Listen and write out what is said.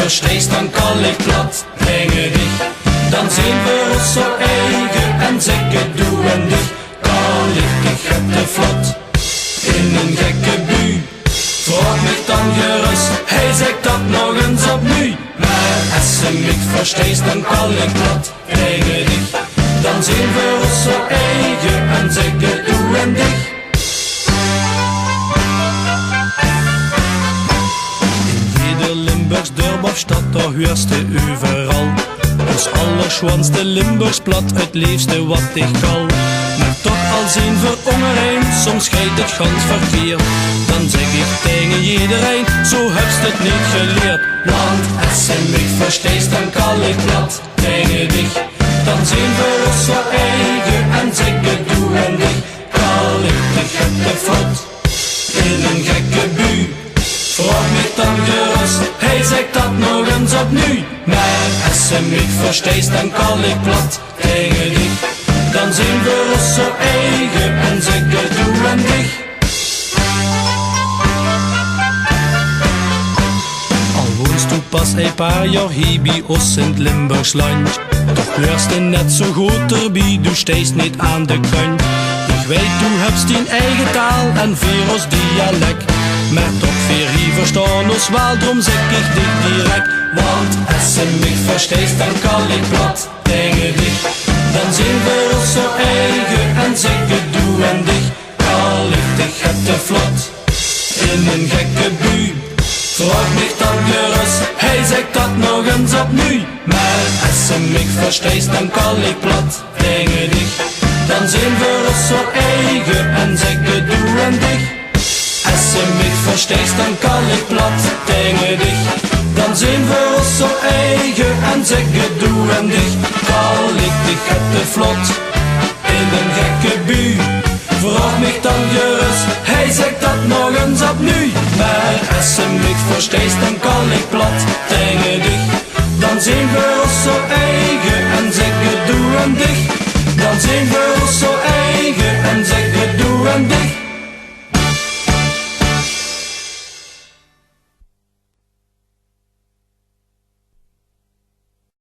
versteest, dan kan ik plat tegen dich. Dan zien we ons zo eigen en zeggen doe en dich. Kan ik dich het te vlot in een gekke bui. Vraag mich dan gerust, hij zegt dat nog eens opnieuw. Maar als ze mich versteest, dan kan ik plat tegen dich. Dan zien we ons zo eigen en zeggen doe en dich. Limburgs dorp of stad, daar hoorst je overal. Ons allerschwanste Limburgs plat, het liefste wat ik kal. Maar toch al zien we ongerein, soms scheidt het gans verkeerd. Dan zeg ik tegen iedereen, zo hebst het niet geleerd. Want als je mich versteest, dan kan ik plat tegen dich. Dan zien we ons zo eigen en zeggen doe en dich. Kan ik dich het te vlot in een gekke bui. Vraag mich dan gerust, hij zegt dat nog eens opnieuw. Maar als je mich versteest, dan kan ik plat tegen dich. Dan zien we ons zo eigen en zeggen doe en dich. Al woonst u pas een paar jaar hier bij ons in het Limburgs land. Toch hoorst je net zo goed erbij, du steest niet aan de kant. Ik weet, du hebt die eigen taal en vier ons dialect. Maar toch vier hier verstaan ons wel, drom zeg ik dit direct. Want als je mich versteest, dan kan ik plat tegen dich. Dan zien we ons zo eigen en zeggen doe en dich. Kan ik dich het te vlot in een gekke bui. Vraag mich dan gerust, hij zegt dat nog eens opnieuw. Maar als je mich versteest, dan kan ik plat tegen dich. Dan zien we ons zo eigen en zeggen doe en dich. Als je mich versteest, dan kan ik plat tegen dich. Dan zien we ons zo eigen en zeggen doe en dich. Kan ik dich het te vlot in een gekke bui. Vraag mich dan gerust, hij zegt dat nog eens opnieuw. Maar als je mich versteest, dan kan ik plat tegen dich. Dan zien we ons zo eigen en zeggen doe en dich. Dan zien we